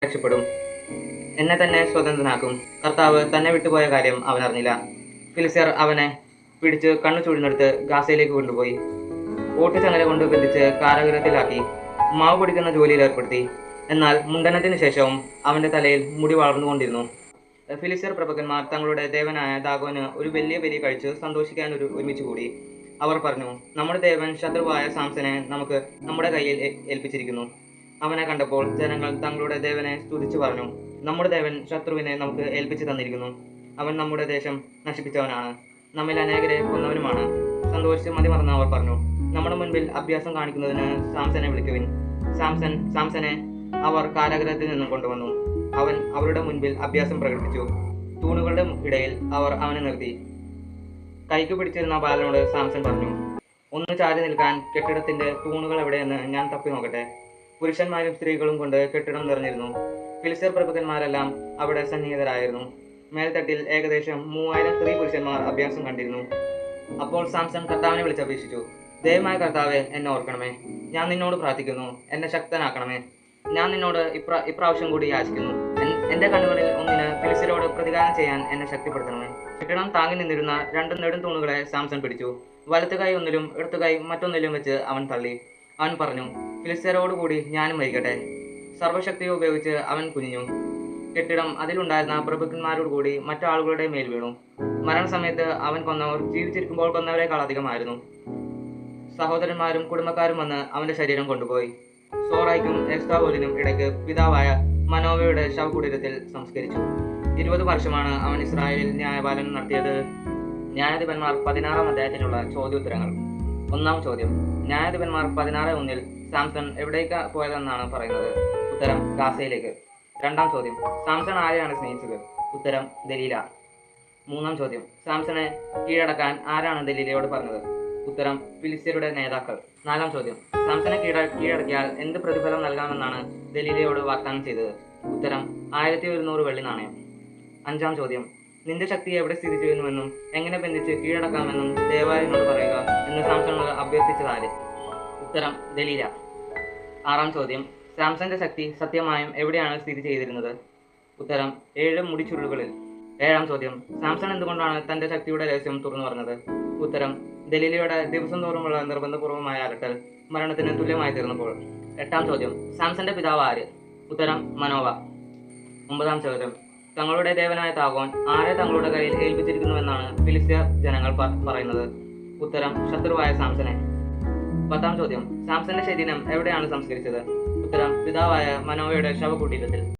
രക്ഷപ്പെടും. എന്നെ തന്നെ സ്വതന്ത്രനാക്കും. കർത്താവ് തന്നെ വിട്ടുപോയ കാര്യം അവൻ അറിഞ്ഞില്ല. ഫിലിസ്ത്യർ അവനെ പിടിച്ച് കണ്ണു ചൂഴ്ന്നെടുത്ത് ഗാസയിലേക്ക് കൊണ്ടുപോയി. ഓട്ടുചങ്ങല കൊണ്ട് ബന്ധിച്ച് കാരാഗൃഹത്തിലാക്കി മാവ് പൊടിക്കുന്ന ജോലിയിൽ ഏർപ്പെടുത്തി. എന്നാൽ മുണ്ടനത്തിന് ശേഷവും അവന്റെ തലയിൽ മുടി വളർന്നുകൊണ്ടിരുന്നു. ഫിലിസ്ത്യർ പ്രഭുക്കന്മാർ തങ്ങളുടെ ദേവനായ ദാഗോന് ഒരു വലിയ ബലി കഴിച്ച് സന്തോഷിക്കാൻ ഒരുമിച്ച് കൂടി. അവർ പറഞ്ഞു, നമ്മുടെ ദേവൻ ശത്രുവായ സാംസനെ നമുക്ക് നമ്മുടെ കയ്യിൽ ഏൽപ്പിച്ചിരിക്കുന്നു. അവനെ കണ്ടപ്പോൾ ജനങ്ങൾ തങ്ങളുടെ ദേവനെ സ്തുതിച്ചു പറഞ്ഞു, നമ്മുടെ ദേവൻ ശത്രുവിനെ നമുക്ക് ഏൽപ്പിച്ചു തന്നിരിക്കുന്നു. അവൻ നമ്മുടെ ദേശം നശിപ്പിച്ചവനാണ്, നമ്മിൽ അനേകരെ കൊന്നവനുമാണ്. സന്തോഷിച്ച് മതിമറന്ന് അവർ പറഞ്ഞു, നമ്മുടെ മുൻപിൽ അഭ്യാസം കാണിക്കുന്നതിന് സാംസനെ വിളിക്കുവിൻ. സാംസനെ അവർ കാരാഗൃഹത്തിൽ നിന്നും കൊണ്ടുവന്നു. അവൻ അവരുടെ മുൻപിൽ അഭ്യാസം പ്രകടിപ്പിച്ചു. തൂണുകളുടെ ഇടയിൽ അവർ അവനെ നിർത്തി. കൈക്ക് പിടിച്ചിരുന്ന ബാലനോട് സാംസൺ പറഞ്ഞു, ഒന്ന് ചാരി നിൽക്കാൻ കെട്ടിടത്തിന്റെ തൂണുകൾ എവിടെയെന്ന് ഞാൻ തപ്പി നോക്കട്ടെ. പുരുഷന്മാരും സ്ത്രീകളും കൊണ്ട് കെട്ടിടം നിറഞ്ഞിരുന്നു. ഫിലിസ്ത്യർ പ്രഭുക്കന്മാരെല്ലാം അവിടെ സന്നിഹിതരായിരുന്നു. മേൽത്തട്ടിൽ ഏകദേശം 3000 സ്ത്രീ പുരുഷന്മാർ അഭ്യാസം കണ്ടിരുന്നു. അപ്പോൾ സാംസൺ കർത്താവിനെ വിളിച്ചപേക്ഷിച്ചു, ദയവായ കർത്താവെ, എന്നെ ഓർക്കണമേ. ഞാൻ നിന്നോട് പ്രാർത്ഥിക്കുന്നു, എന്നെ ശക്തനാക്കണമേ. ഞാൻ നിന്നോട് ഇപ്രാവശ്യം കൂടി യാചിക്കുന്നു. എന്റെ കണ്ണുകളിൽ ഒന്നിന് ഫിലിസ്ത്യരോട് പ്രതികാരം ചെയ്യാൻ എന്നെ ശക്തിപ്പെടുത്തണമേ. കെട്ടിടം താങ്ങി നിന്നിരുന്ന 2 നെടും തൂണുകളെ സാംസൺ പിടിച്ചു. വലത്തുകൈ ഒന്നിലും ഇടത്തുകൈ മറ്റൊന്നിലും വെച്ച് അവൻ തള്ളി. അവൻ പറഞ്ഞു, ഫിലിസ്ത്യരോടുകൂടി ഞാനും മരിക്കട്ടെ. സർവശക്തിയെ ഉപയോഗിച്ച് അവൻ കുനിഞ്ഞു. കെട്ടിടം അതിലുണ്ടായിരുന്ന പ്രഭുക്കന്മാരോടുകൂടി മറ്റാളുകളുടെ മേൽ വീണു. മരണസമയത്ത് അവൻ കൊന്നവർ ജീവിച്ചിരിക്കുമ്പോൾ കൊന്നവരെക്കാൾ അധികമായിരുന്നു. സഹോദരന്മാരും കുടുംബക്കാരും വന്ന് അവന്റെ ശരീരം കൊണ്ടുപോയി. സോറായ്ക്കും എസ്താവോലിനും ഇടയ്ക്ക് പിതാവായ മനോവയുടെ ശവകുടീരത്തിൽ സംസ്കരിച്ചു. 20 വർഷമാണ് അവൻ ഇസ്രായേലിൽ ന്യായപാലനം നടത്തിയത്. ന്യായാധിപന്മാർ 16-ാം അധ്യായത്തിലുള്ള ചോദ്യോത്തരങ്ങൾ. 1-ാം ചോദ്യം, ന്യായാധിപന്മാർ 16:1 സാംസൺ എവിടേക്ക് പോയതെന്നാണ് പറയുന്നത്? ഉത്തരം, ഗാസയിലേക്ക്. 2-ാം ചോദ്യം, സാംസൺ ആരെയാണ് സ്നേഹിച്ചത്? ഉത്തരം, ദലീല. 3-ാം ചോദ്യം, സാംസനെ കീഴടക്കാൻ ആരാണ് ദലീലയോട് പറഞ്ഞത്? ഉത്തരം, ഫിലിസ്ത്യരുടെ നേതാക്കൾ. 4-ാം ചോദ്യം, സാംസനെ കീഴടക്കിയാൽ എന്ത് പ്രതിഫലം നൽകാമെന്നാണ് ദലീലയോട് വാഗ്ദാനം ചെയ്തത്? ഉത്തരം, 1100 വെള്ളി നാണയം. 5-ാം ചോദ്യം, നിന്റെ ശക്തി എവിടെ സ്ഥിതി ചെയ്യുന്നുവെന്നും എങ്ങനെ ബന്ധിച്ച് കീഴടക്കാമെന്നും ദയവായി എന്നോട് പറയുക എന്ന് സാംസണോട് അഭ്യർത്ഥിച്ചതാര്? ഉത്തരം, ദലീല. 6-ാം ചോദ്യം, സാംസന്റെ ശക്തി സത്യമായും എവിടെയാണ് സ്ഥിതി ചെയ്തിരുന്നത്? ഉത്തരം, 7 മുടിച്ചുരുളുകളിൽ. 7-ാം ചോദ്യം, സാംസൺ എന്തുകൊണ്ടാണ് തന്റെ ശക്തിയുടെ രഹസ്യം തുറന്നു പറഞ്ഞത്? ഉത്തരം, ദലീലയുടെ ദിവസം തോറുമുള്ള നിർബന്ധപൂർവമായ അലട്ടൽ മരണത്തിന് തുല്യമായി തീർന്നപ്പോൾ. 8-ാം ചോദ്യം, സാംസന്റെ പിതാവ് ആര്? ഉത്തരം, മനോവ. 9-ാം ചോദ്യം, തങ്ങളുടെ ദേവനായ ദാഗോൻ ആരെ തങ്ങളുടെ കയ്യിൽ ഏൽപ്പിച്ചിരിക്കുന്നുവെന്നാണ് ഫിലിസ്ത്യ ജനങ്ങൾ പറയുന്നത്? ഉത്തരം, ശത്രുവായ സാംസനെ. 10-ാം ചോദ്യം, സാംസന്റെ ശരീരം എവിടെയാണ് സംസ്കരിച്ചത്? ഉത്തരം, പിതാവായ മനോവയുടെ ശവകുടീരത്തിൽ.